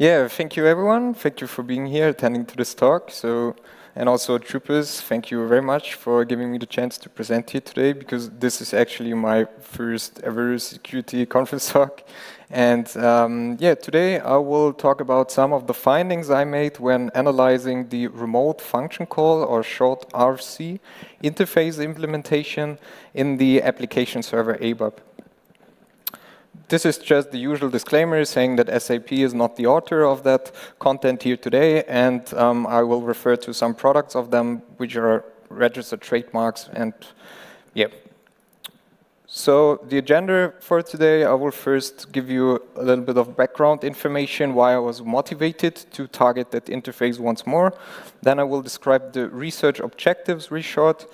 Yeah, thank you everyone. Thank you for being here, attending to this talk. And also Troopers, thank you very much for giving me the chance to present here today, because this is actually my first ever security conference talk. And yeah, today I will talk about some of the findings I made when analyzing the remote function call, or short RFC, interface implementation in the application server ABAP. This is just the usual disclaimer saying that SAP is not the author of that content here today, and I will refer to some products of them which are registered trademarks. And yeah. So the agenda for today, I will first give you a little bit of background information why I was motivated to target that interface once more. Then I will describe the research objectives really short.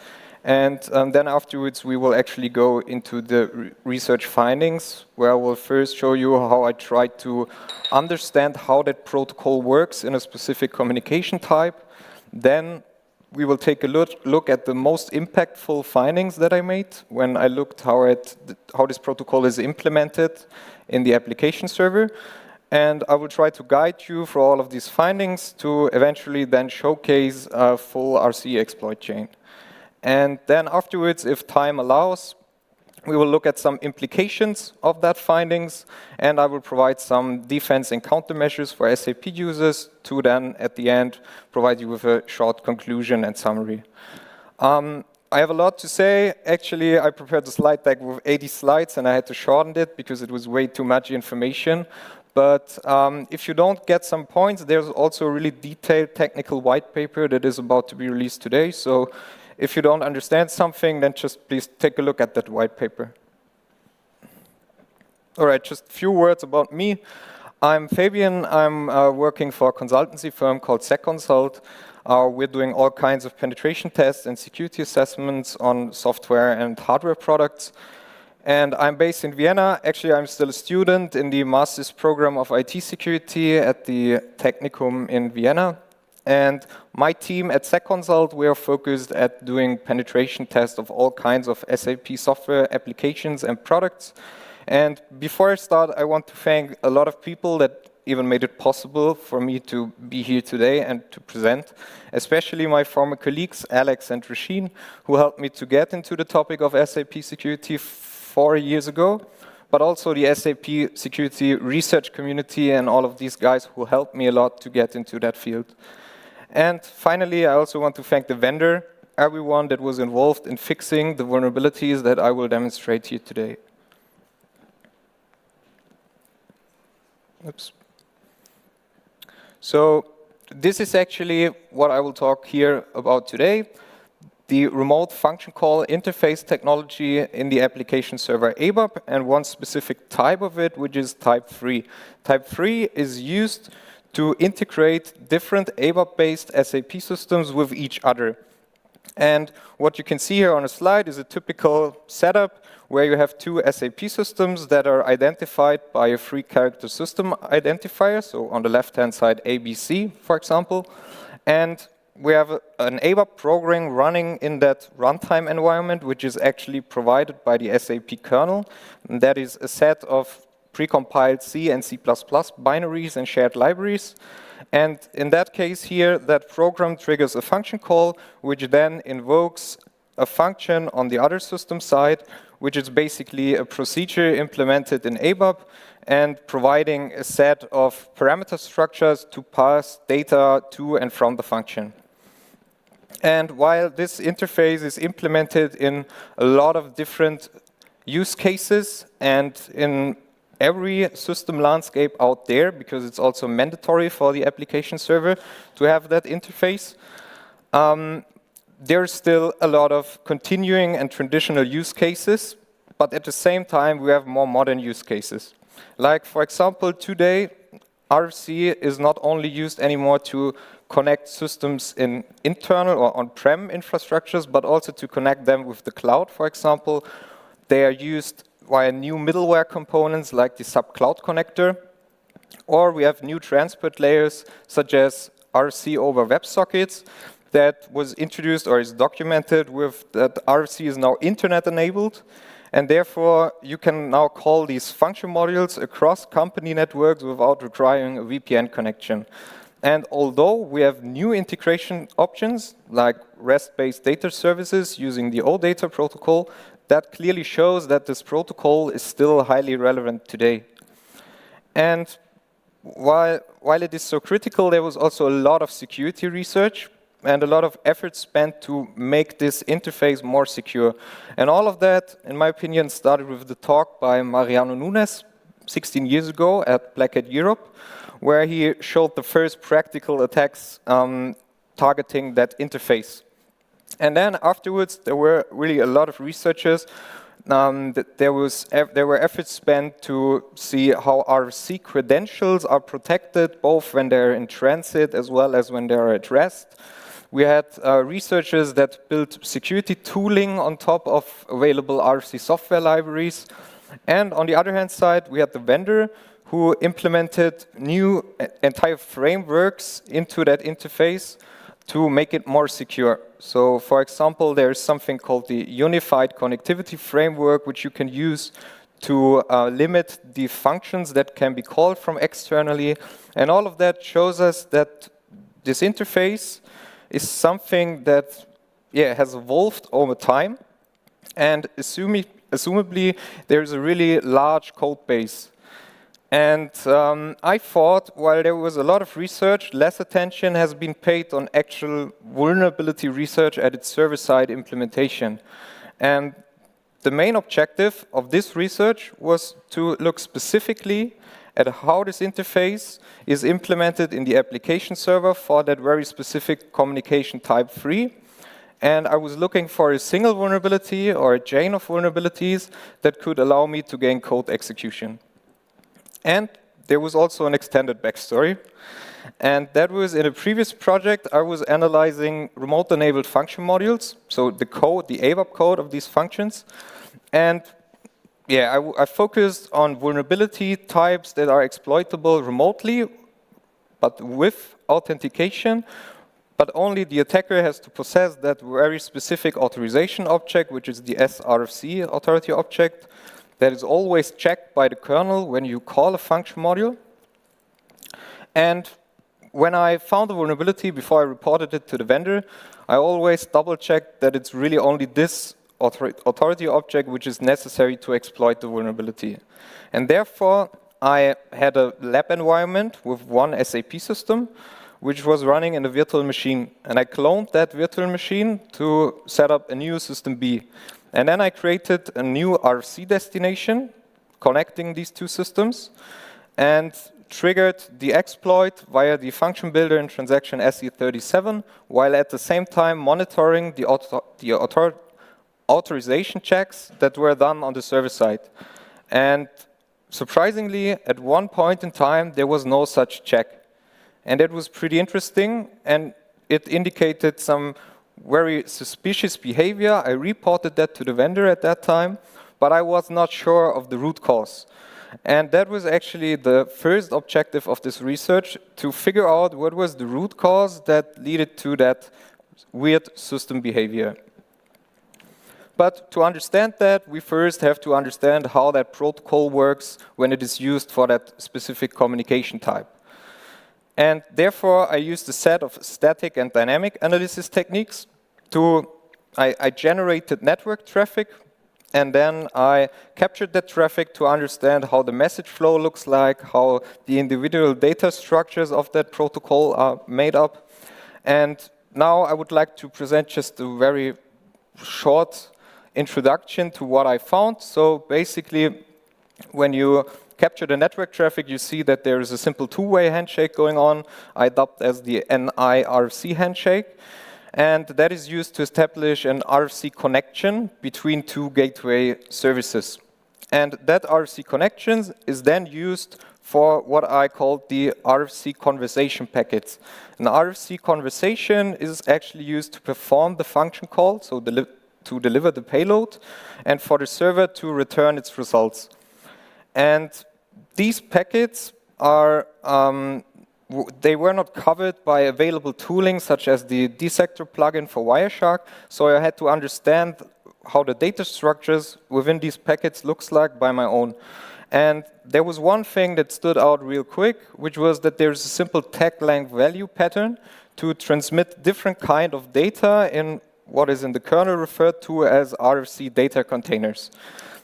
And then afterwards, we will actually go into the research findings, where I will first show you how I tried to understand how that protocol works in a specific communication type. Then we will take a look at the most impactful findings that I made when I looked how this protocol is implemented in the application server. And I will try to guide you through all of these findings to eventually then showcase a full RC exploit chain. And then afterwards, if time allows, we will look at some implications of that findings, and I will provide some defense and countermeasures for SAP users to then, at the end, provide you with a short conclusion and summary. I have a lot to say. Actually, I prepared a slide deck with 80 slides, and I had to shorten it because it was way too much information. But if you don't get some points, there's also a really detailed technical white paper that is about to be released today. So if you don't understand something, then just please take a look at that white paper. All right, just a few words about me. I'm Fabian. I'm working for a consultancy firm called SecConsult. We're doing all kinds of penetration tests and security assessments on software and hardware products. And I'm based in Vienna. Actually, I'm still a student in the master's program of IT security at the Technikum in Vienna. And my team at SecConsult, we are focused at doing penetration tests of all kinds of SAP software applications and products. And before I start, I want to thank a lot of people that even made it possible for me to be here today and to present, especially my former colleagues, Alex and Rasheen, who helped me to get into the topic of SAP security 4 years ago, but also the SAP security research community and all of these guys who helped me a lot to get into that field. And finally, I also want to thank the vendor, everyone that was involved in fixing the vulnerabilities that I will demonstrate here today. Oops. So this is actually what I will talk here about today, the remote function call interface technology in the application server ABAP, and one specific type of it, which is type 3. Type 3 is used to integrate different ABAP-based SAP systems with each other. And what you can see here on a slide is a typical setup where you have two SAP systems that are identified by a 3-character system identifier. So on the left-hand side, ABC, for example. And we have an ABAP program running in that runtime environment, which is actually provided by the SAP kernel. And that is a set of precompiled C and C++ binaries and shared libraries. And in that case here, that program triggers a function call, which then invokes a function on the other system side, which is basically a procedure implemented in ABAP and providing a set of parameter structures to pass data to and from the function. And while this interface is implemented in a lot of different use cases and in every system landscape out there, because it's also mandatory for the application server to have that interface, there's still a lot of continuing and traditional use cases, but at the same time, we have more modern use cases. Like, for example, today, RFC is not only used anymore to connect systems in internal or on-prem infrastructures, but also to connect them with the cloud, for example. They are used via new middleware components like the SAP Cloud Connector, or we have new transport layers such as RFC over WebSockets that was introduced or is documented with that RFC is now internet enabled, And therefore, you can now call these function modules across company networks without requiring a VPN connection. And although we have new integration options, like REST-based data services using the OData protocol, that clearly shows that this protocol is still highly relevant today. And while it is so critical, there was also a lot of security research and a lot of effort spent to make this interface more secure. And all of that, in my opinion, started with the talk by Mariano Nunes 16 years ago at Black Hat Europe, where he showed the first practical attacks targeting that interface. And then afterwards, there were really a lot of researchers. There were efforts spent to see how RFC credentials are protected, both when they're in transit as well as when they're at rest. We had researchers that built security tooling on top of available RFC software libraries. And on the other hand side, we had the vendor who implemented new entire frameworks into that interface to make it more secure. So, for example, there is something called the Unified Connectivity Framework, which you can use to limit the functions that can be called from externally. And all of that shows us that this interface is something that has evolved over time. And assumably, there's a really large code base. And I thought, while there was a lot of research, less attention has been paid on actual vulnerability research at its server-side implementation. And the main objective of this research was to look specifically at how this interface is implemented in the application server for that very specific communication type 3. And I was looking for a single vulnerability or a chain of vulnerabilities that could allow me to gain code execution. And there was also an extended backstory. And that was in a previous project, I was analyzing remote-enabled function modules, so the code, the ABAP code of these functions. And I focused on vulnerability types that are exploitable remotely, but with authentication. But only the attacker has to possess that very specific authorization object, which is the RFC authority object, that is always checked by the kernel when you call a function module. And when I found the vulnerability before I reported it to the vendor, I always double-checked that it's really only this authority object which is necessary to exploit the vulnerability. And therefore, I had a lab environment with one SAP system, which was running in a virtual machine. And I cloned that virtual machine to set up a new system B. And then I created a new RFC destination connecting these two systems and triggered the exploit via the function builder in transaction SE37, while at the same time monitoring the authorization checks that were done on the server side. And surprisingly, at one point in time, there was no such check. And it was pretty interesting, and it indicated some very suspicious behavior. I reported that to the vendor at that time, but I was not sure of the root cause. And that was actually the first objective of this research, to figure out what was the root cause that led to that weird system behavior. But to understand that, we first have to understand how that protocol works when it is used for that specific communication type. And therefore, I used a set of static and dynamic analysis techniques I generated network traffic, and then I captured that traffic to understand how the message flow looks like, how the individual data structures of that protocol are made up. And now I would like to present just a very short introduction to what I found. So basically, when you capture the network traffic, you see that there is a simple two-way handshake going on. I dubbed as the NI-RFC handshake. And that is used to establish an RFC connection between two gateway services. And that RFC connection is then used for what I call the RFC conversation packets. An RFC conversation is actually used to perform the function call, so to deliver the payload, and for the server to return its results. And these packets are they were not covered by available tooling such as the Dissector plugin for Wireshark, so I had to understand how the data structures within these packets looks like by my own. And there was one thing that stood out real quick, which was that there's a simple tag length value pattern to transmit different kind of data in what is in the kernel referred to as RFC data containers.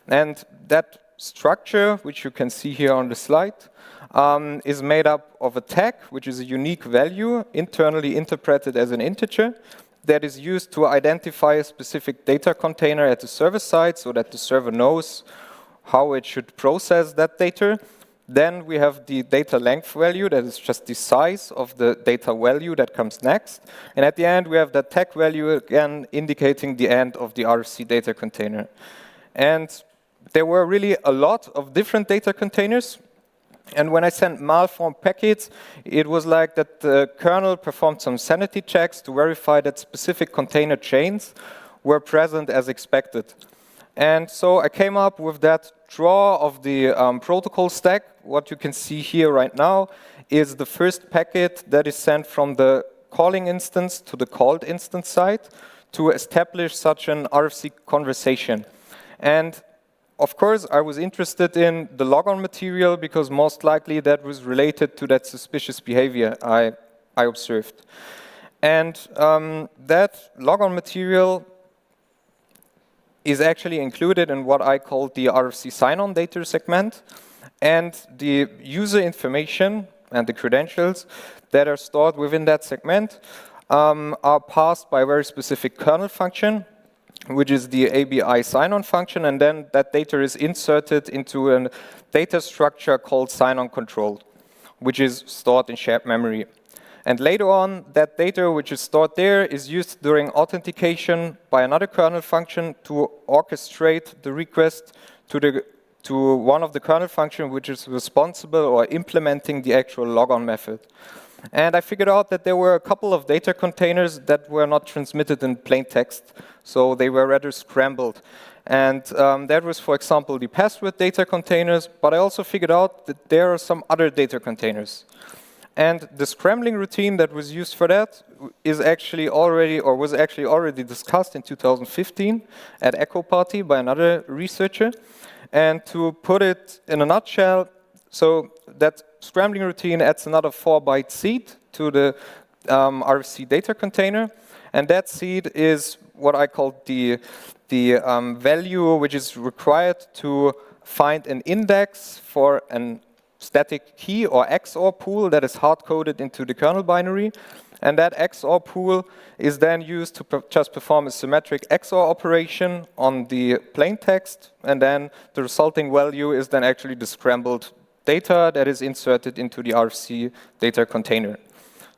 And that structure, which you can see here on the slide, is made up of a tag, which is a unique value internally interpreted as an integer that is used to identify a specific data container at the server side so that the server knows how it should process that data. Then we have the data length value, that is just the size of the data value that comes next. And at the end, we have that tag value again indicating the end of the RFC data container. And there were really a lot of different data containers. And when I sent malformed packets, it was like that the kernel performed some sanity checks to verify that specific container chains were present as expected. And so I came up with that draw of the protocol stack. What you can see here right now is the first packet that is sent from the calling instance to the called instance side to establish such an RFC conversation. And of course, I was interested in the logon material because most likely that was related to that suspicious behavior I observed. And that logon material is actually included in what I call the RFC sign-on data segment. And the user information and the credentials that are stored within that segment are passed by a very specific kernel function, which is the ABI sign-on function, and then that data is inserted into a data structure called sign-on control, which is stored in shared memory. And later on, that data which is stored there is used during authentication by another kernel function to orchestrate the request to one of the kernel functions which is responsible or implementing the actual logon method. And I figured out that there were a couple of data containers that were not transmitted in plain text, so they were rather scrambled. And that was, for example, the password data containers, but I also figured out that there are some other data containers. And the scrambling routine that was used for that is actually already, or was actually already discussed in 2015 at Echo Party by another researcher. And to put it in a nutshell, so that scrambling routine adds another 4-byte seed to the RFC data container, and that seed is what I call the value which is required to find an index for an static key or XOR pool that is hard-coded into the kernel binary, and that XOR pool is then used to just perform a symmetric XOR operation on the plain text, and then the resulting value is then actually the scrambled data that is inserted into the RFC data container.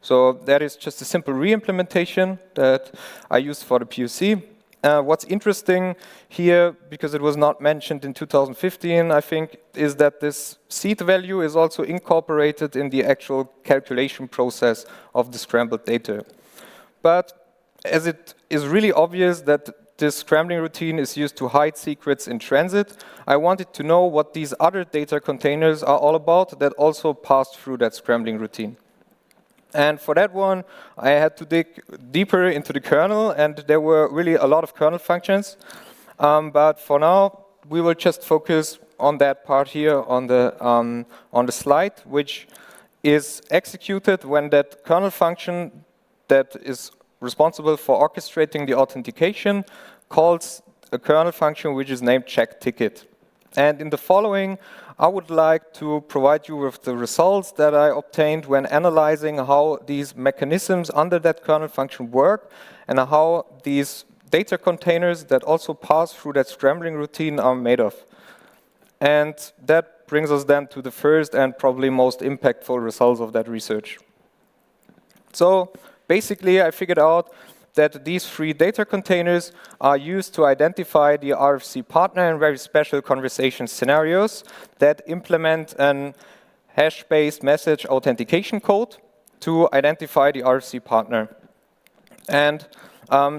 So that is just a simple re-implementation that I used for the POC. What's interesting here, because it was not mentioned in 2015, I think, is that this seed value is also incorporated in the actual calculation process of the scrambled data. But as it is really obvious that this scrambling routine is used to hide secrets in transit, I wanted to know what these other data containers are all about that also pass through that scrambling routine. And for that one, I had to dig deeper into the kernel, and there were really a lot of kernel functions. But for now, we will just focus on that part here on the slide, which is executed when that kernel function that is responsible for orchestrating the authentication calls a kernel function which is named checkTicket. And in the following, I would like to provide you with the results that I obtained when analyzing how these mechanisms under that kernel function work and how these data containers that also pass through that scrambling routine are made of. And that brings us then to the first and probably most impactful results of that research. So basically, I figured out that these three data containers are used to identify the RFC partner in very special conversation scenarios that implement an hash-based message authentication code to identify the RFC partner. And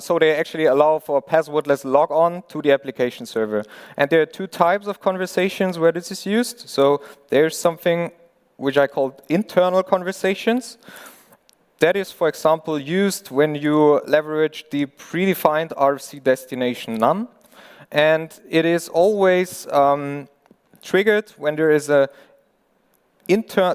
so they actually allow for a passwordless logon to the application server. And there are two types of conversations where this is used. So there's something which I call internal conversations. That is, for example, used when you leverage the predefined RFC destination none, And it is always triggered when there is a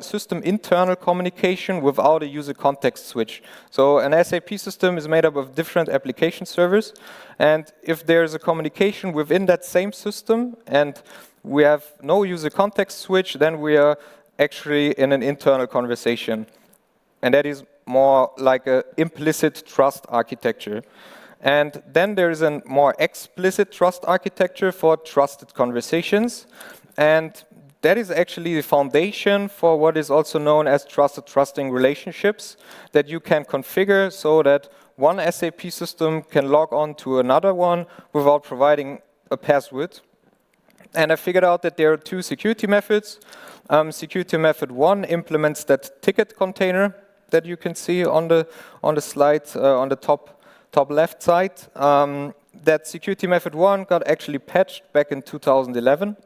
system internal communication without a user context switch. So an SAP system is made up of different application servers, and if there's a communication within that same system and we have no user context switch, then we are actually in an internal conversation. And that is more like an implicit trust architecture. And then there is a more explicit trust architecture for trusted conversations. And that is actually the foundation for what is also known as trusting relationships that you can configure so that one SAP system can log on to another one without providing a password. And I figured out that there are two security methods. Security method 1 implements that ticket container that you can see on the slide on the top left side. That security method 1 got actually patched back in 2011.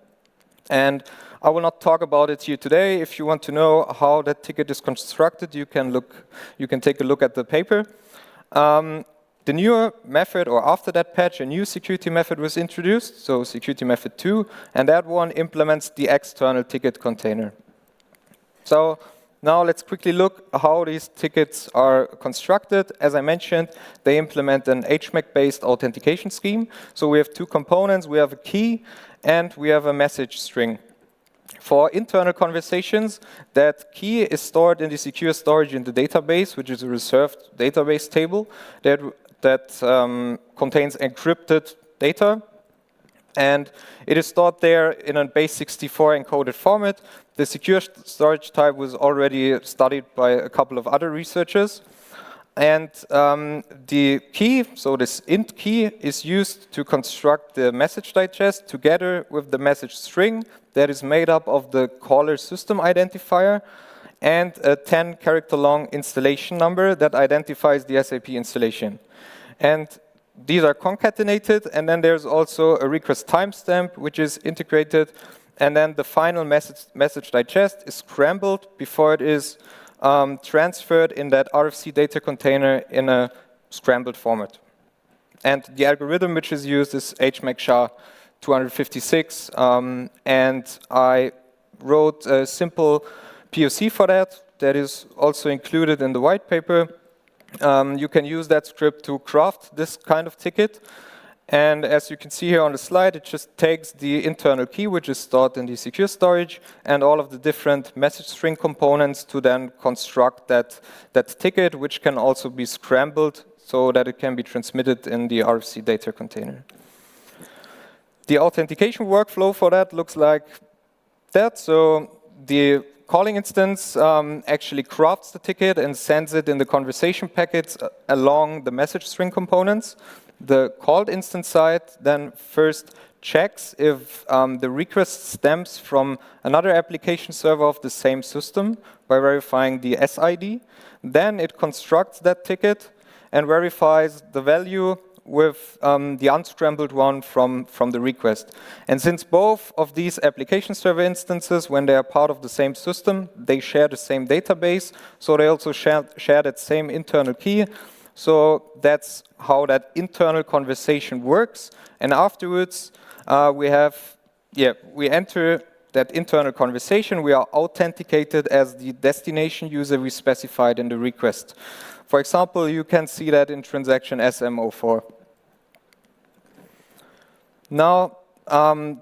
And I will not talk about it here today. If you want to know how that ticket is constructed, you can take a look at the paper. The newer method, or after that patch, a new security method was introduced, so security method 2, and that one implements the external ticket container. So now let's quickly look how these tickets are constructed. As I mentioned, they implement an HMAC-based authentication scheme. So we have two components. We have a key and we have a message string. For internal conversations, that key is stored in the secure storage in the database, which is a reserved database table that contains encrypted data. And it is stored there in a base64 encoded format. The secure storage type was already studied by a couple of other researchers. And the key, so this int key, is used to construct the message digest together with the message string that is made up of the caller system identifier and a 10-character long installation number that identifies the SAP installation. And these are concatenated, and then there's also a request timestamp, which is integrated, and then the final message digest is scrambled before it is transferred in that RFC data container in a scrambled format. And the algorithm which is used is HMAC-SHA-256, and I wrote a simple POC for that is also included in the white paper. You can use that script to craft this kind of ticket. And as you can see here on the slide, it just takes the internal key, which is stored in the secure storage, and all of the different message string components to then construct that ticket, which can also be scrambled so that it can be transmitted in the RFC data container. The authentication workflow for that looks like that. So the calling instance actually crafts the ticket and sends it in the conversation packets along the message string components. The called instance side then first checks if the request stems from another application server of the same system by verifying the SID. Then it constructs that ticket and verifies the value with the unscrambled one from the request. And since both of these application server instances, when they are part of the same system, they share the same database, so they also share that same internal key. So that's how that internal conversation works. And afterwards, we enter that internal conversation. We are authenticated as the destination user we specified in the request. For example, you can see that in transaction SM04. Now,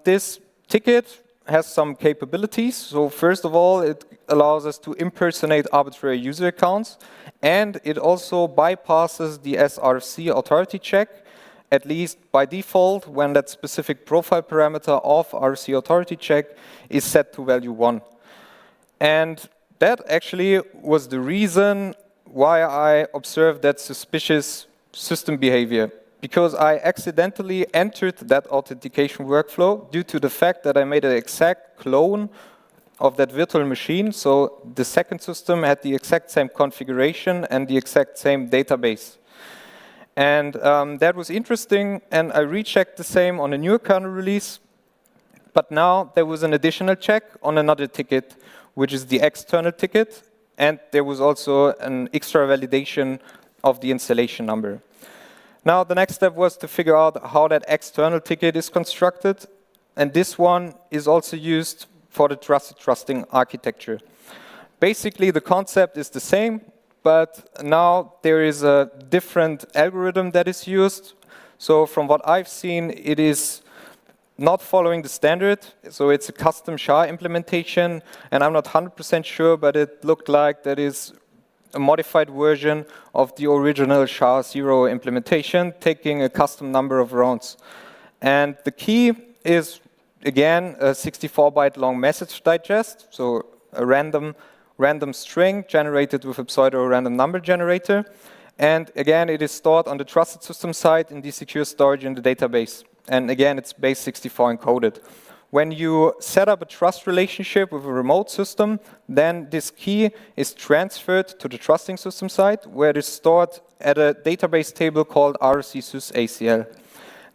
this ticket has some capabilities. So first of all, it allows us to impersonate arbitrary user accounts, and it also bypasses the SRC authority check, at least by default, when that specific profile parameter of RFC authority check is set to value 1. And that actually was the reason why I observed that suspicious system behavior, because I accidentally entered that authentication workflow due to the fact that I made an exact clone of that virtual machine. So the second system had the exact same configuration and the exact same database. And that was interesting, and I rechecked the same on a newer kernel release. But now there was an additional check on another ticket, which is the external ticket, and there was also an extra validation of the installation number. Now, the next step was to figure out how that external ticket is constructed. And this one is also used for the trusted trusting architecture. Basically, the concept is the same, but now there is a different algorithm that is used. So from what I've seen, it is not following the standard. So it's a custom SHA implementation, and I'm not 100% sure, but it looked like that is a modified version of the original SHA-0 implementation, taking a custom number of rounds. And the key is, again, a 64-byte long message digest, so a random string generated with a pseudo-random number generator. And again, it is stored on the trusted system side in the secure storage in the database. And again, it's base 64 encoded. When you set up a trust relationship with a remote system, then this key is transferred to the trusting system side, where it is stored at a database table called RFC sys ACL.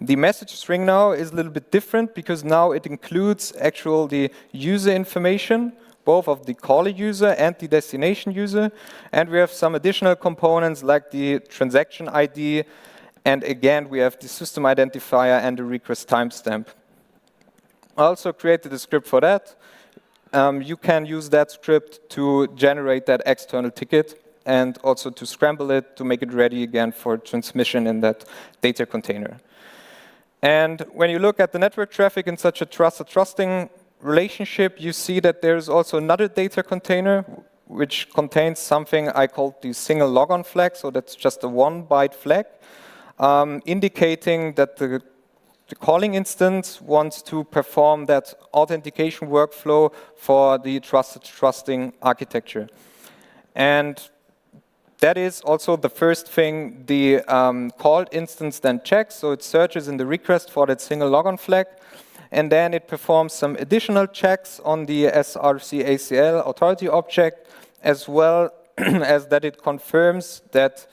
The message string now is a little bit different because now it includes the user information, both of the caller user and the destination user. And we have some additional components like the transaction ID. And again, we have the system identifier and the request timestamp. I also created a script for that. You can use that script to generate that external ticket and also to scramble it to make it ready again for transmission in that data container. And when you look at the network traffic in such a trusting relationship, you see that there's also another data container which contains something I called the single logon flag. So that's just a 1-byte flag, indicating that the calling instance wants to perform that authentication workflow for the trusted trusting architecture. And that is also the first thing the called instance then checks. So it searches in the request for that single logon flag. And then it performs some additional checks on the RFC ACL authority object, as well as that it confirms that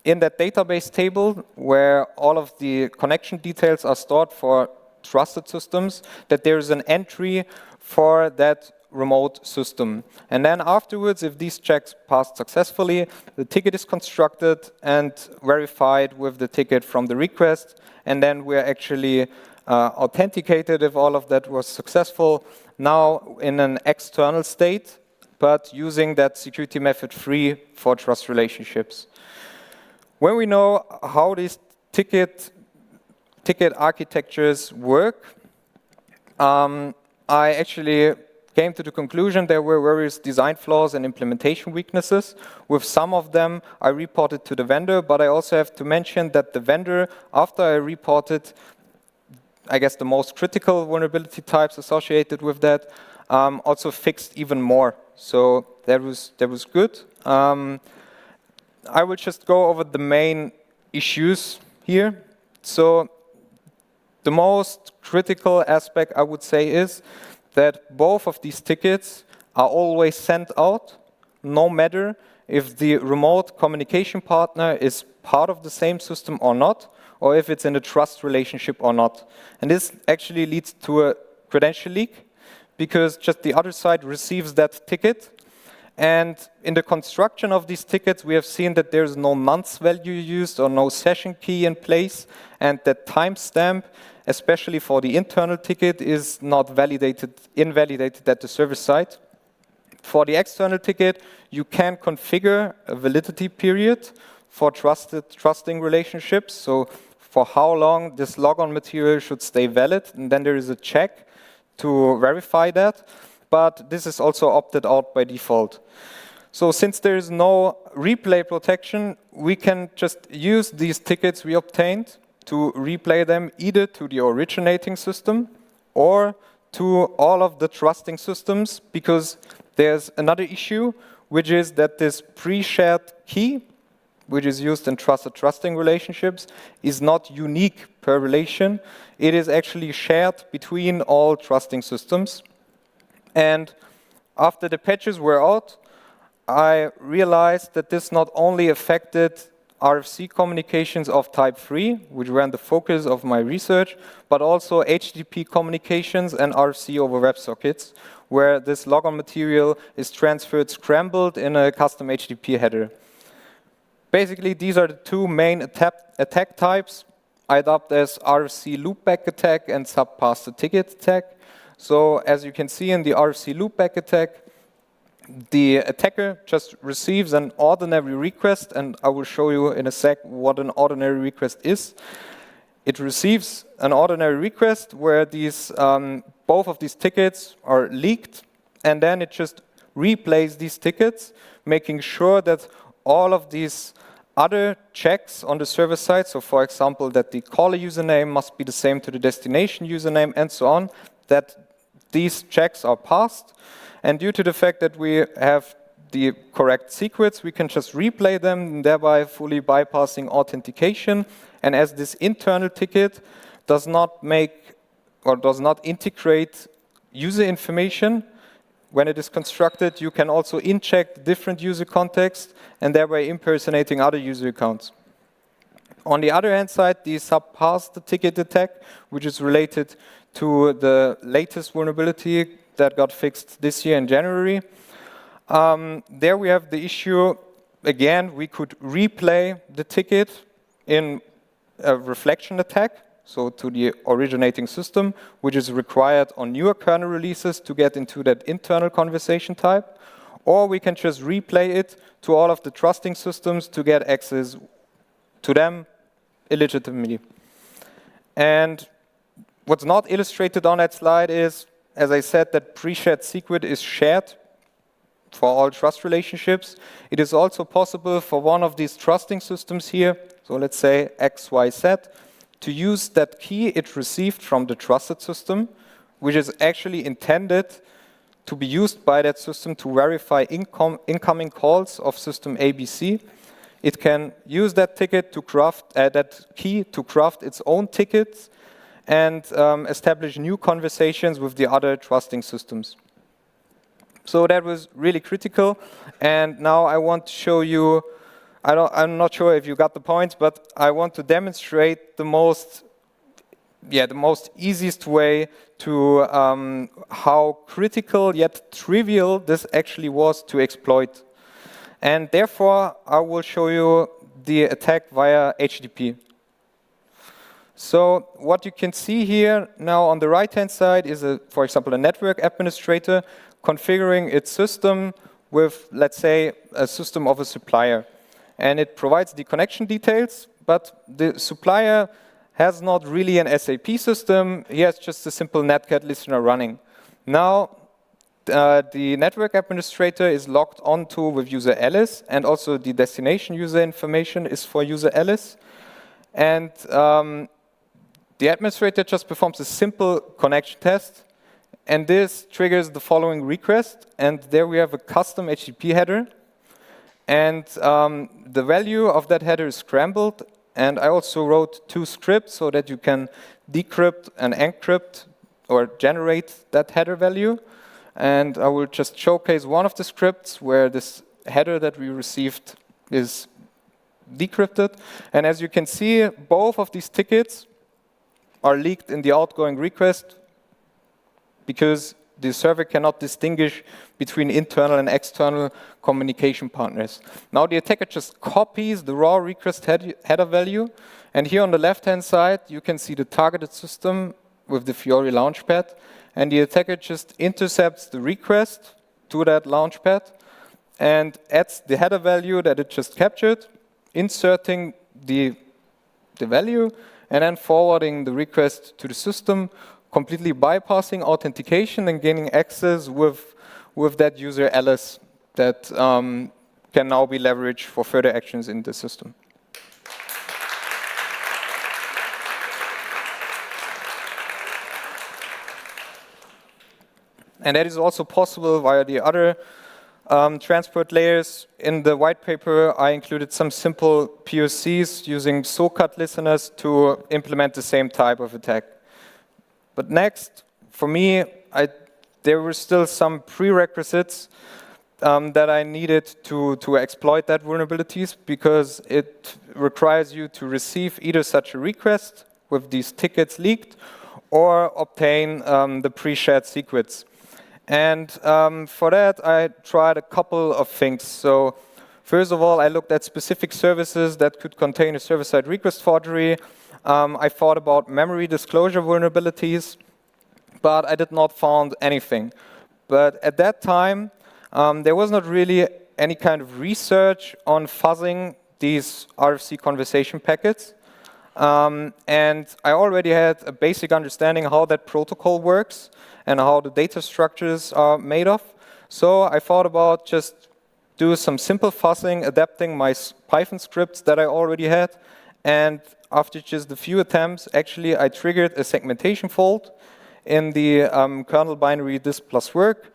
in that database table, where all of the connection details are stored for trusted systems, that there is an entry for that remote system. And then afterwards, if these checks passed successfully, the ticket is constructed and verified with the ticket from the request. And then we're actually authenticated if all of that was successful, now in an external state, but using that security method free for trust relationships. When we know how these ticket architectures work, I actually came to the conclusion there were various design flaws and implementation weaknesses. With some of them, I reported to the vendor, but I also have to mention that the vendor, after I reported, I guess, the most critical vulnerability types associated with that, also fixed even more. So that was good. I will just go over the main issues here. So the most critical aspect, I would say, is that both of these tickets are always sent out, no matter if the remote communication partner is part of the same system or not, or if it's in a trust relationship or not. And this actually leads to a credential leak, because just the other side receives that ticket. And in the construction of these tickets, we have seen that there's no nonce value used or no session key in place, and that timestamp, especially for the internal ticket, is not invalidated at the server side. For the external ticket, you can configure a validity period for trusting relationships. So for how long this logon material should stay valid, and then there is a check to verify that. But this is also opted out by default. So since there is no replay protection, we can just use these tickets we obtained to replay them either to the originating system or to all of the trusting systems, because there's another issue, which is that this pre-shared key, which is used in trusting relationships, is not unique per relation. It is actually shared between all trusting systems. And after the patches were out, I realized that this not only affected RFC communications of type 3, which were in the focus of my research, but also HTTP communications and RFC over WebSockets, where this logon material is transferred scrambled in a custom HTTP header. basically, these are the two main attack types. I dubbed as RFC loopback attack and sub pass the ticket attack. So as you can see in the RFC loopback attack, the attacker just receives an ordinary request, and I will show you in a sec what an ordinary request is. It receives an ordinary request where these both of these tickets are leaked, and then it just replays these tickets, making sure that all of these other checks on the server side, so for example that the caller username must be the same to the destination username and so on, that these checks are passed. And due to the fact that we have the correct secrets, we can just replay them, thereby fully bypassing authentication. And as this internal ticket does not make or does not integrate user information when it is constructed, you can also inject different user contexts and thereby impersonating other user accounts. On the other hand side, the sub-pass the ticket attack, which is related to the latest vulnerability that got fixed this year in January. There we have the issue, again, we could replay the ticket in a reflection attack, so to the originating system, which is required on newer kernel releases to get into that internal conversation type, or we can just replay it to all of the trusting systems to get access to them illegitimately. And what's not illustrated on that slide is, as I said, that pre-shared secret is shared for all trust relationships. It is also possible for one of these trusting systems here, so let's say XYZ, to use that key it received from the trusted system, which is actually intended to be used by that system to verify incoming calls of system ABC. It can use that ticket to craft that key to craft its own tickets and establish new conversations with the other trusting systems. So that was really critical, and now I want to show you, I'm not sure if you got the points, but I want to demonstrate the most easiest way to how critical yet trivial this actually was to exploit. And therefore, I will show you the attack via HTTP. So what you can see here now on the right-hand side is, for example, a network administrator configuring its system with, let's say, a system of a supplier. And it provides the connection details, but the supplier has not really an SAP system. He has just a simple netcat listener running. Now, the network administrator is logged onto with user Alice, and also the destination user information is for user Alice. And the administrator just performs a simple connection test, and this triggers the following request. And there we have a custom HTTP header, and the value of that header is scrambled. And I also wrote two scripts so that you can decrypt and encrypt or generate that header value. And I will just showcase one of the scripts where this header that we received is decrypted. And as you can see, both of these tickets are leaked in the outgoing request because the server cannot distinguish between internal and external communication partners. Now the attacker just copies the raw request header value, and here on the left-hand side you can see the targeted system with the Fiori launchpad, and the attacker just intercepts the request to that launchpad and adds the header value that it just captured, inserting the value, and then forwarding the request to the system, completely bypassing authentication and gaining access with that user Alice that can now be leveraged for further actions in the system. And that is also possible via the other transport layers. In the white paper, I included some simple POCs using SOCAT listeners to implement the same type of attack. But next, for me, there were still some prerequisites that I needed to exploit that vulnerabilities, because it requires you to receive either such a request with these tickets leaked or obtain the pre-shared secrets. And for that, I tried a couple of things. So First of all, I looked at specific services that could contain a server-side request forgery. I thought about memory disclosure vulnerabilities, but I did not find anything. But at that time, there was not really any kind of research on fuzzing these RFC conversation packets. And I already had a basic understanding how that protocol works and how the data structures are made of. So I thought about just do some simple fuzzing, adapting my Python scripts that I already had. And after just a few attempts, actually, I triggered a segmentation fault in the kernel binary this plus work.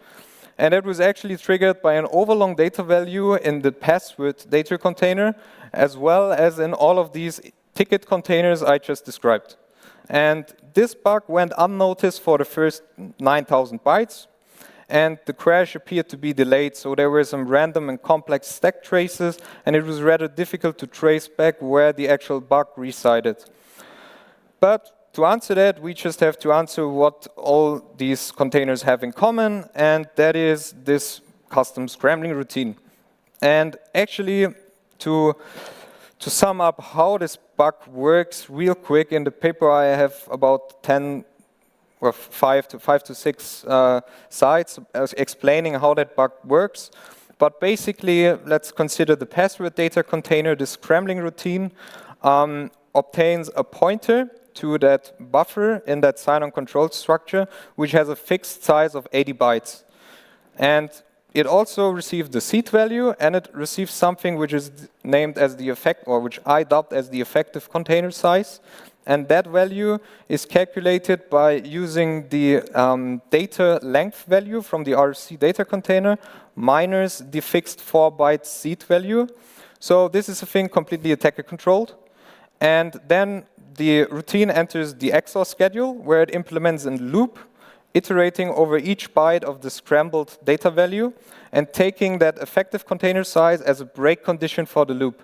And it was actually triggered by an overlong data value in the password data container, as well as in all of these ticket containers I just described. And this bug went unnoticed for the first 9,000 bytes. And the crash appeared to be delayed, so there were some random and complex stack traces, and it was rather difficult to trace back where the actual bug resided. But to answer that, we just have to answer what all these containers have in common, and that is this custom scrambling routine. And actually, to sum up how this bug works real quick, in the paper I have about 10 or 5 to 6 sites explaining how that bug works. But basically, let's consider the password data container. The scrambling routine obtains a pointer to that buffer in that sign-on control structure, which has a fixed size of 80 bytes. And it also receives the seed value, and it receives something which is named as the effect, or which I dubbed as the effective container size. And that value is calculated by using the data length value from the RFC data container minus the fixed 4-byte seed value. So this is a thing completely attacker controlled. And then the routine enters the XOR schedule, where it implements a loop, iterating over each byte of the scrambled data value, and taking that effective container size as a break condition for the loop.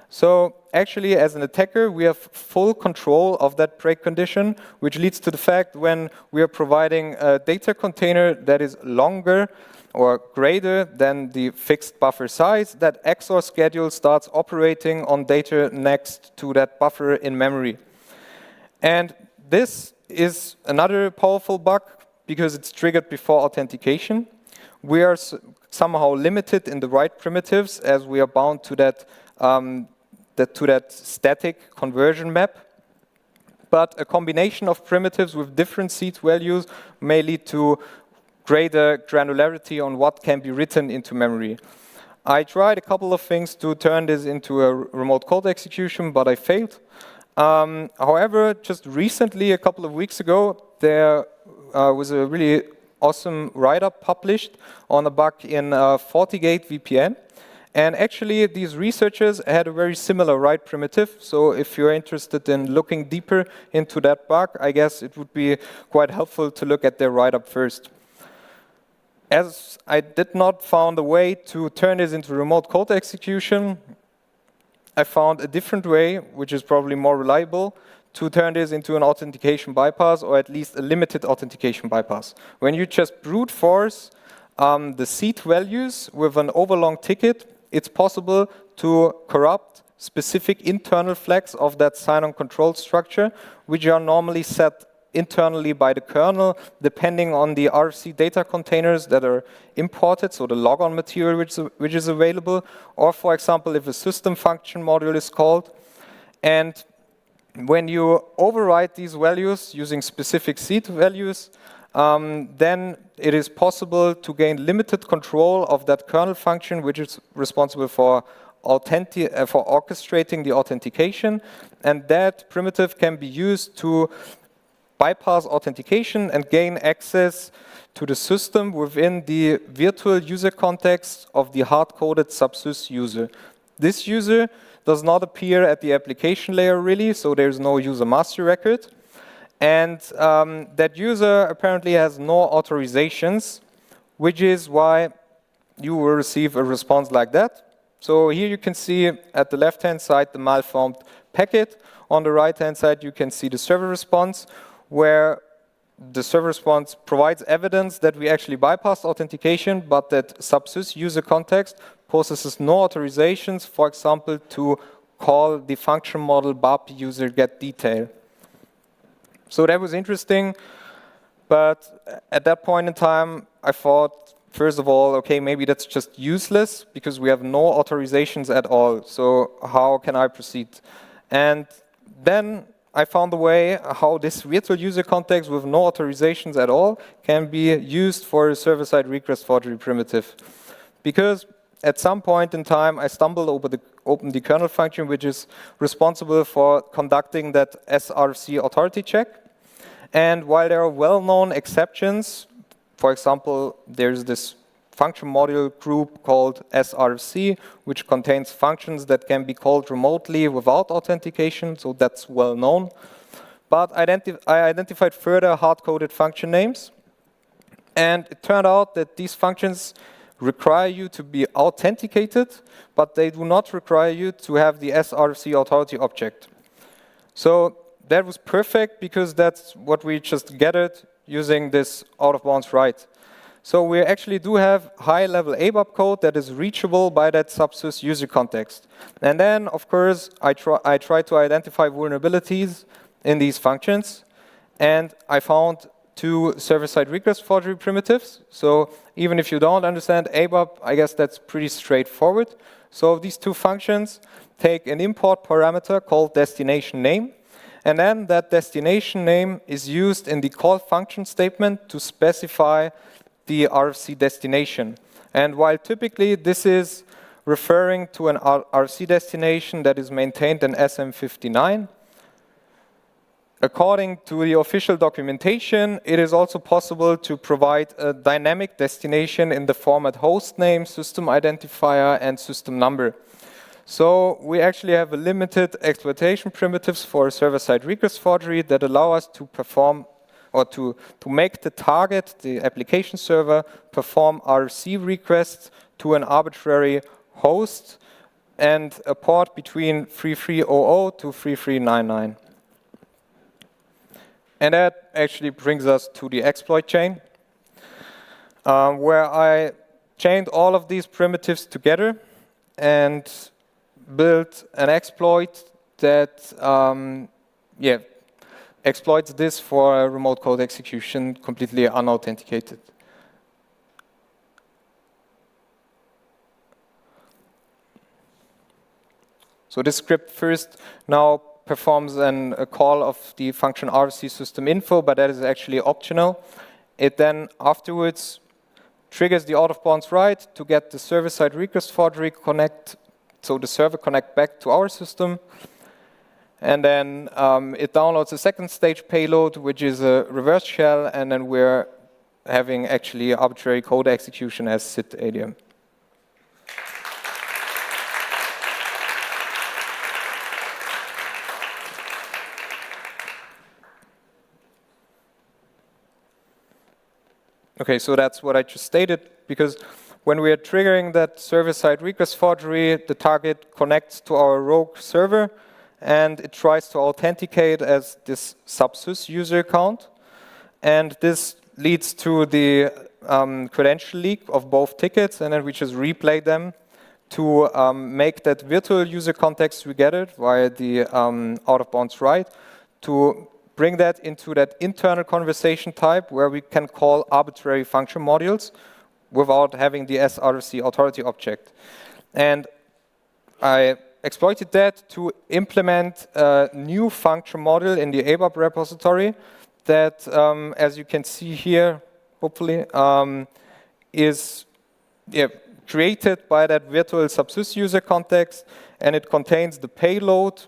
So actually, as an attacker, we have full control of that break condition, which leads to the fact when we are providing a data container that is longer or greater than the fixed buffer size, that XOR schedule starts operating on data next to that buffer in memory. And this is another powerful bug because it's triggered before authentication. We are somehow limited in the write primitives as we are bound to that static conversion map. But a combination of primitives with different seed values may lead to greater granularity on what can be written into memory. I tried a couple of things to turn this into a remote code execution, but I failed. However, just recently, a couple of weeks ago, there was a really awesome write-up published on a bug in FortiGate VPN. And actually, these researchers had a very similar write primitive. So if you're interested in looking deeper into that bug, I guess it would be quite helpful to look at their write-up first. As I did not find a way to turn this into remote code execution, I found a different way, which is probably more reliable, to turn this into an authentication bypass, or at least a limited authentication bypass. When you just brute force the seed values with an overlong ticket, it's possible to corrupt specific internal flags of that sign-on control structure, which are normally set internally by the kernel, depending on the RFC data containers that are imported, so the logon material which is available, or for example, if a system function module is called. And when you override these values using specific seed values, then it is possible to gain limited control of that kernel function, which is responsible for orchestrating the authentication. And that primitive can be used to bypass authentication and gain access to the system within the virtual user context of the hard-coded subsys user. This user does not appear at the application layer really, so there's no user master record. And that user apparently has no authorizations, which is why you will receive a response like that. So here you can see at the left-hand side the malformed packet. On the right-hand side you can see the server response, where the server response provides evidence that we actually bypassed authentication, but that subsys user context possesses no authorizations, for example, to call the function model bub user get detail. So that was interesting, but at that point in time, I thought, first of all, okay, maybe that's just useless because we have no authorizations at all. So how can I proceed? And then I found a way how this virtual user context with no authorizations at all can be used for a server-side request forgery primitive. Because at some point in time, I stumbled over the kernel function, which is responsible for conducting that SRC authority check. And while there are well-known exceptions, for example, there's this function module group called SRFC, which contains functions that can be called remotely without authentication, so that's well known. But I identified further hard-coded function names, and it turned out that these functions require you to be authenticated, but they do not require you to have the SRFC authority object. So that was perfect because that's what we just gathered using this out-of-bounds write. So we actually do have high-level ABAP code that is reachable by that subsys user context. And then, of course, I try to identify vulnerabilities in these functions, and I found 2 server-side request forgery primitives. So even if you don't understand ABAP, I guess that's pretty straightforward. So these 2 functions take an import parameter called destination name, and then that destination name is used in the call function statement to specify the RFC destination. And while typically this is referring to an RFC destination that is maintained in SM59, according to the official documentation, it is also possible to provide a dynamic destination in the format host name, system identifier, and system number. So we actually have a limited exploitation primitives for server-side request forgery that allow us to perform or to make the target, the application server, perform RFC requests to an arbitrary host and a port between 3300 to 3399. And that actually brings us to the exploit chain, where I chained all of these primitives together and built an exploit that exploits this for remote code execution completely unauthenticated. So this script first now performs a call of the function RFC system info, but that is actually optional. It then afterwards triggers the out-of-bounds write to get the server-side request forgery connect, so the server connect back to our system. And then it downloads a second stage payload, which is a reverse shell, and then we're having actually arbitrary code execution as SIT ADM. Okay, so that's what I just stated, because when we are triggering that server-side request forgery, the target connects to our rogue server, and it tries to authenticate as this subsys user account. And this leads to the credential leak of both tickets, and then we just replay them to make that virtual user context we gathered via the out-of-bounds write to bring that into that internal conversation type where we can call arbitrary function modules without having the SRC authority object. And I exploited that to implement a new function module in the ABAP repository that, as you can see here, hopefully, is created by that virtual subsys user context, and it contains the payload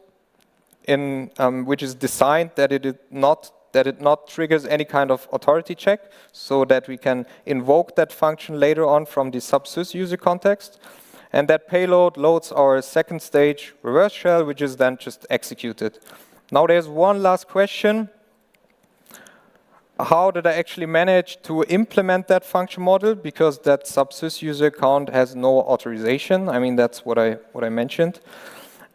in which is designed that it not triggers any kind of authority check, so that we can invoke that function later on from the subsys user context. And that payload loads our second stage reverse shell, which is then just executed. Now there's one last question. How did I actually manage to implement that function model? Because that subsys user account has no authorization. I mean, that's what I mentioned.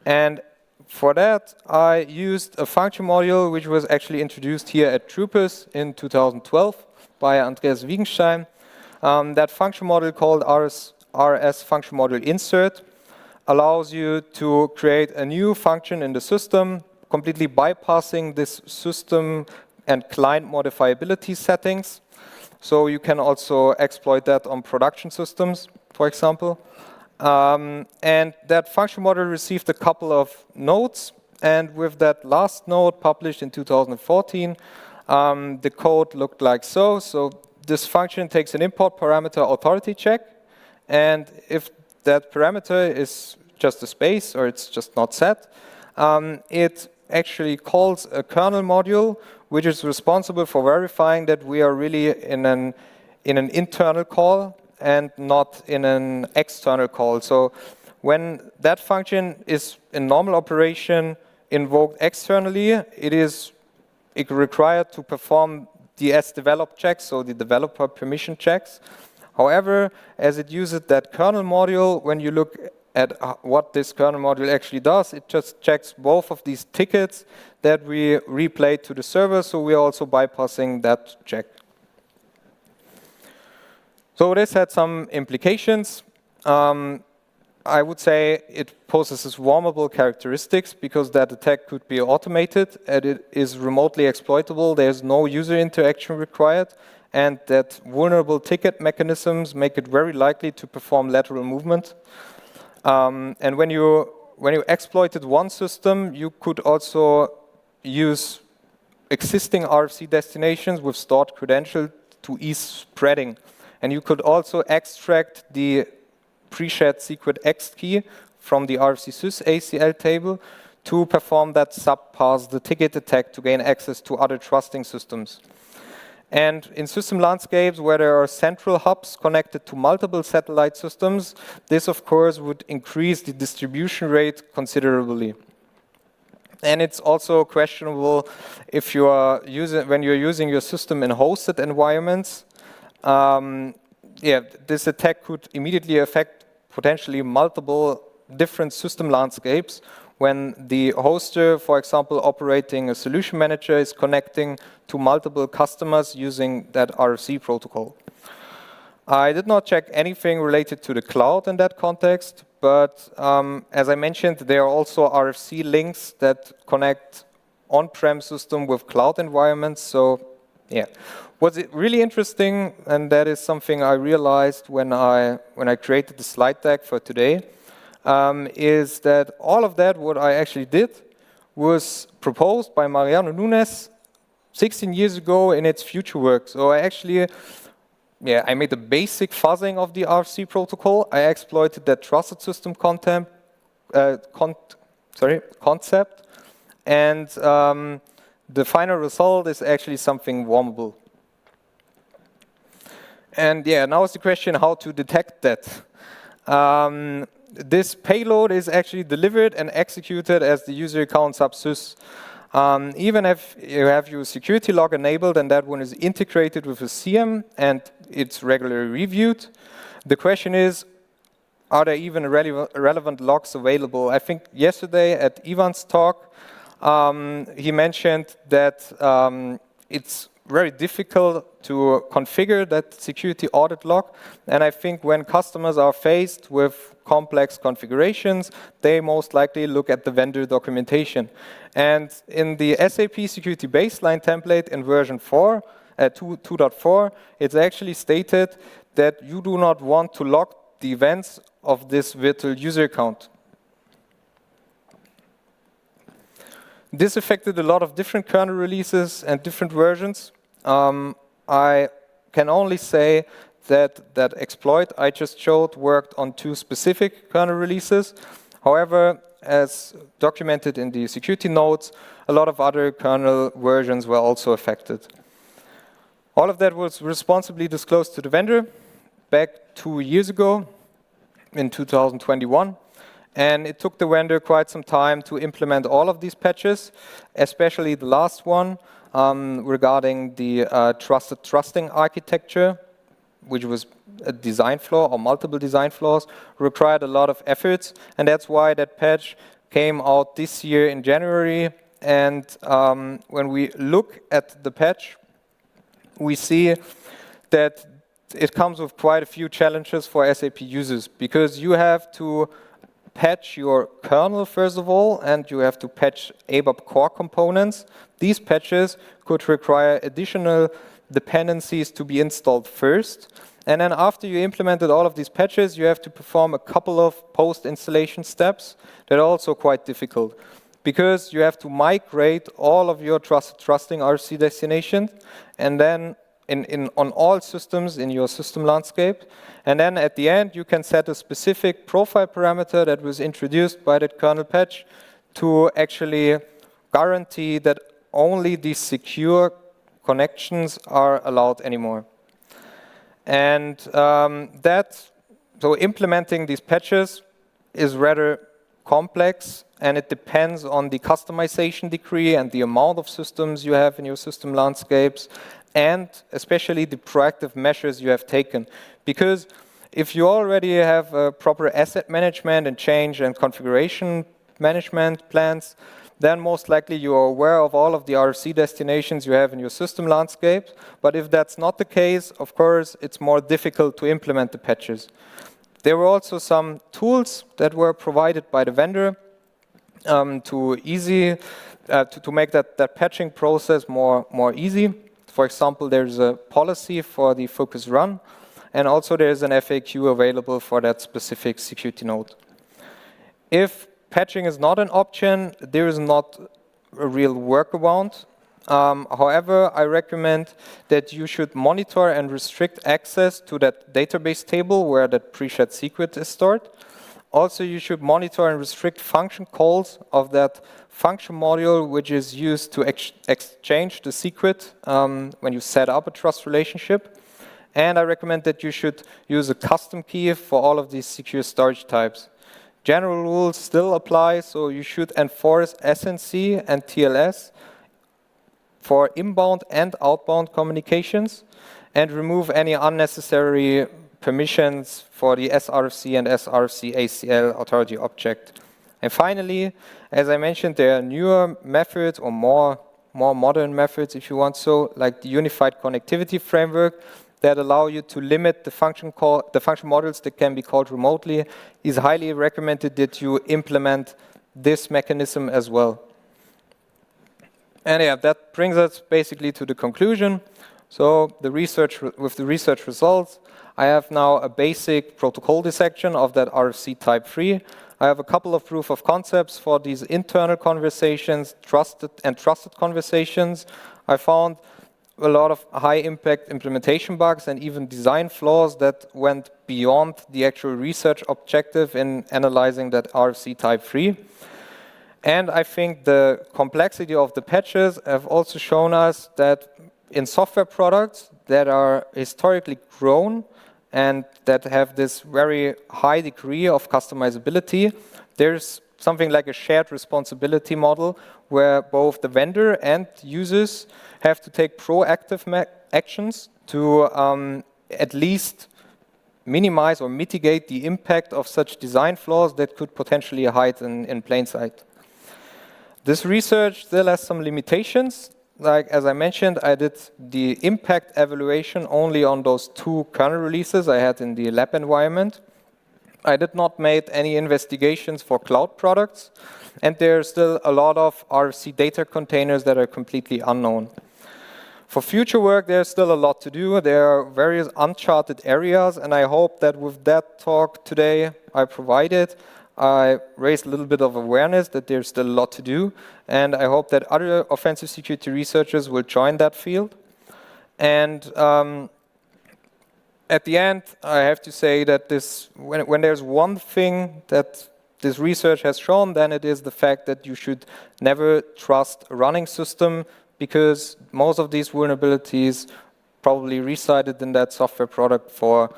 And for that, I used a function module which was actually introduced here at Troopers in 2012 by Andreas Wiegenstein. That function module called RS function module insert allows you to create a new function in the system, completely bypassing this system and client modifiability settings. So you can also exploit that on production systems, for example. And that function model received a couple of nodes, and with that last node published in 2014, the code looked like so. So this function takes an import parameter authority check, and if that parameter is just a space or it's just not set, it actually calls a kernel module which is responsible for verifying that we are really in an internal call and not in an external call. So when that function is in normal operation invoked externally, it is required to perform the as-developed checks, so the developer permission checks. However, as it uses that kernel module, when you look at what this kernel module actually does, it just checks both of these tickets that we replayed to the server, so we are also bypassing that check. So this had some implications. I would say it possesses vulnerable characteristics because that attack could be automated and it is remotely exploitable. There's no user interaction required, and that vulnerable ticket mechanisms make it very likely to perform lateral movement. And when you exploited one system, you could also use existing RFC destinations with stored credentials to ease spreading. And you could also extract the pre-shared secret X key from the RFC sys ACL table to perform that subpass, the ticket attack, to gain access to other trusting systems. And in system landscapes where there are central hubs connected to multiple satellite systems, this of course would increase the distribution rate considerably. And it's also questionable if you are when you're using your system in hosted environments. This attack could immediately affect potentially multiple different system landscapes when the hoster, for example, operating a solution manager, is connecting to multiple customers using that RFC protocol. I did not check anything related to the cloud in that context, but as I mentioned, there are also RFC links that connect on-prem system with cloud environments. So yeah, what's really interesting, and that is something I realized when I created the slide deck for today, is that all of that, what I actually did, was proposed by Mariano Nunes 16 years ago in its future work. So I actually, I made a basic fuzzing of the RFC protocol. I exploited that trusted system concept, and the final result is actually something vulnerable. And now is the question how to detect that. This payload is actually delivered and executed as the user account subsys. Even if you have your security log enabled and that one is integrated with a CM and it's regularly reviewed, the question is, are there even relevant logs available? I think yesterday at Ivan's talk, he mentioned that it's very difficult to configure that security audit log. And I think when customers are faced with complex configurations, they most likely look at the vendor documentation. And in the SAP security baseline template in version 2.4, it's actually stated that you do not want to log the events of this virtual user account. This affected a lot of different kernel releases and different versions. I can only say that that exploit I just showed worked on 2 specific kernel releases. However, as documented in the security notes, a lot of other kernel versions were also affected. All of that was responsibly disclosed to the vendor back 2 years ago in 2021. And it took the vendor quite some time to implement all of these patches, especially the last one regarding the trusted trusting architecture, which was a design flaw or multiple design flaws, required a lot of efforts. And that's why that patch came out this year in January. And when we look at the patch, we see that it comes with quite a few challenges for SAP users, because you have to patch your kernel first of all, and you have to patch ABAP core components. These patches could require additional dependencies to be installed first. And then after you implemented all of these patches, you have to perform a couple of post-installation steps that are also quite difficult, because you have to migrate all of your trusting RFC destinations, and then on all systems in your system landscape. And then at the end, you can set a specific profile parameter that was introduced by that kernel patch to actually guarantee that only these secure connections are allowed anymore. And so implementing these patches is rather complex, and it depends on the customization degree and the amount of systems you have in your system landscapes, and especially the proactive measures you have taken. Because if you already have proper asset management and change and configuration management plans, then most likely you are aware of all of the RFC destinations you have in your system landscape. But if that's not the case, of course, it's more difficult to implement the patches. There were also some tools that were provided by the vendor to make that patching process more easy. For example, there's a policy for the focus run, and also there's an FAQ available for that specific security node. If patching is not an option, there is not a real workaround. However, I recommend that you should monitor and restrict access to that database table where that pre-shared secret is stored. Also, you should monitor and restrict function calls of that function module which is used to exchange the secret when you set up a trust relationship. And I recommend that you should use a custom key for all of these secure storage types. General rules still apply, so you should enforce SNC and TLS for inbound and outbound communications, and remove any unnecessary permissions for the SRFC and SRFC ACL authority object. And finally, as I mentioned, there are newer methods, or more modern methods if you want so, like the unified connectivity framework, that allow you to limit the function models that can be called remotely. Is highly recommended that you implement this mechanism as well. And yeah, that brings us basically to the conclusion. So with the research results, I have now a basic protocol dissection of that RFC type 3. I have a couple of proof of concepts for these internal conversations, trusted conversations. I found a lot of high impact implementation bugs and even design flaws that went beyond the actual research objective in analyzing that RFC type 3. And I think the complexity of the patches have also shown us that in software products that are historically grown and that have this very high degree of customizability, there's something like a shared responsibility model where both the vendor and users have to take proactive actions to at least minimize or mitigate the impact of such design flaws that could potentially hide in plain sight. This research still has some limitations. Like, as I mentioned, I did the impact evaluation only on those 2 kernel releases I had in the lab environment. I did not make any investigations for cloud products, and there are still a lot of RFC data containers that are completely unknown. For future work, there's still a lot to do. There are various uncharted areas, and I hope that with that talk today I provided, I raised a little bit of awareness that there's still a lot to do, and I hope that other offensive security researchers will join that field. And at the end, I have to say that when there's one thing that this research has shown, then it is the fact that you should never trust a running system, because most of these vulnerabilities probably resided in that software product for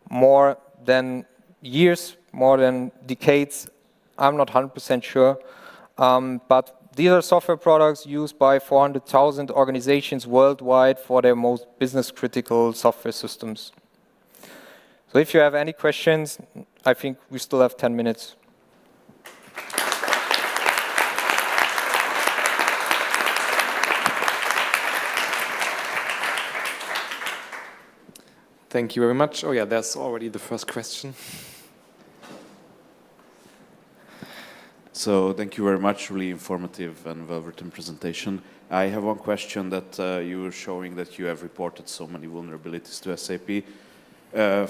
more than years, more than decades. I'm not 100% sure. But these are software products used by 400,000 organizations worldwide for their most business-critical software systems. So if you have any questions, I think we still have 10 minutes. Thank you very much. Oh yeah, there's already the first question. So thank you very much, really informative and well-written presentation. I have one question that you were showing that you have reported so many vulnerabilities to SAP.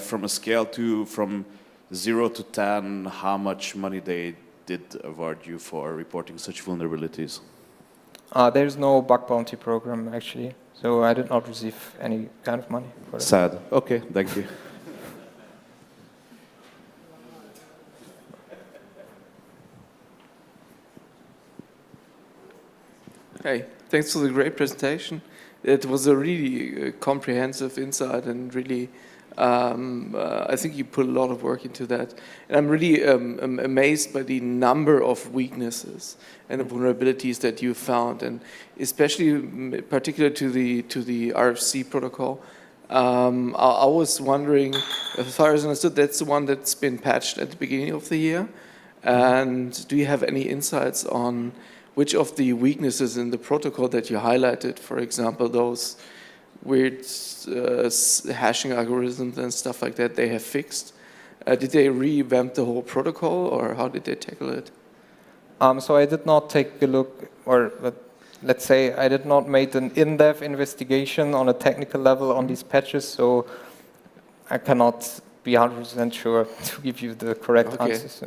From a scale from 0 to 10, how much money they did award you for reporting such vulnerabilities? There's no bug bounty program, actually, so I did not receive any kind of money for that. Sad. Okay, thank you. Hey, thanks for the great presentation. It was a really comprehensive insight and really, I think you put a lot of work into that. And I'm really amazed by the number of weaknesses and the vulnerabilities that you found, and especially particular to the RFC protocol. I was wondering, as far as I understood, that's the one that's been patched at the beginning of the year. And do you have any insights on which of the weaknesses in the protocol that you highlighted, for example, those weird hashing algorithms and stuff like that, they have fixed? Did they revamp the whole protocol, or how did they tackle it? So I did not take a look, or let's say I did not make an in-depth investigation on a technical level on these patches, so I cannot be 100% sure to give you the correct answers.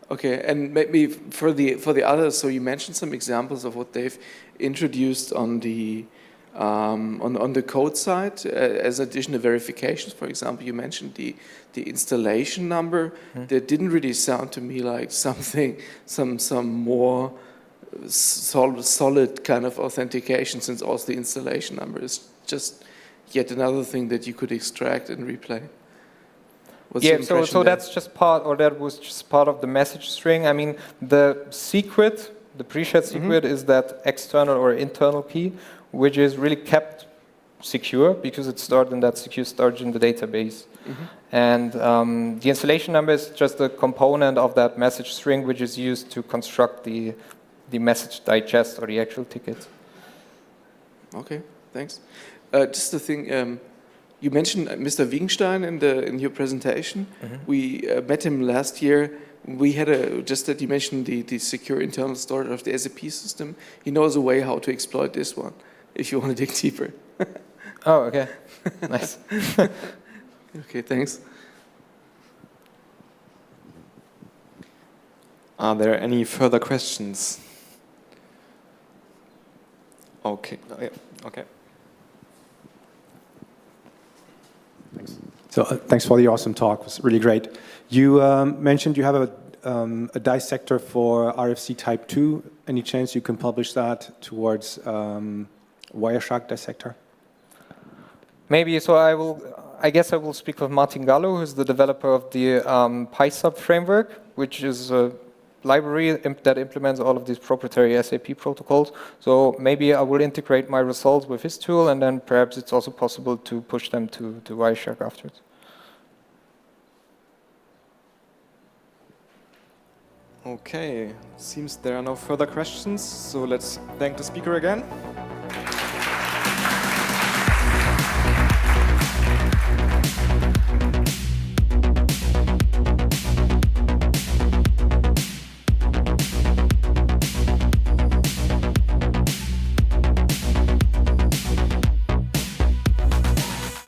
Okay, and maybe for the others, so you mentioned some examples of what they've introduced on the code side as additional verifications. For example, you mentioned the installation number. That didn't really sound to me like something, some more solid kind of authentication, since also the installation number is just yet another thing that you could extract and replay. Yeah, so that's just part, or that was just part of the message string. I mean, the secret, the pre-shared secret is that external or internal key, which is really kept secure because it's stored in that secure storage in the database. And the installation number is just a component of that message string, which is used to construct the message digest or the actual ticket. Okay, thanks. Just the thing. You mentioned Mr. Wienstein in your presentation. We met him last year. We had just that you mentioned the secure internal storage of the SAP system. He knows a way how to exploit this one, if you want to dig deeper. Oh, okay. Nice. Okay, thanks. Are there any further questions? Okay. Oh, yeah. Okay. Thanks. So thanks for the awesome talk. It was really great. You mentioned you have a dissector for RFC type 2. Any chance you can publish that towards Wireshark dissector? Maybe. So I guess I will speak with Martin Gallo, who's the developer of the PySub framework, which is a library that implements all of these proprietary SAP protocols. So maybe I will integrate my results with his tool, and then perhaps it's also possible to push them to Wireshark afterwards. Okay, seems there are no further questions, so let's thank the speaker again.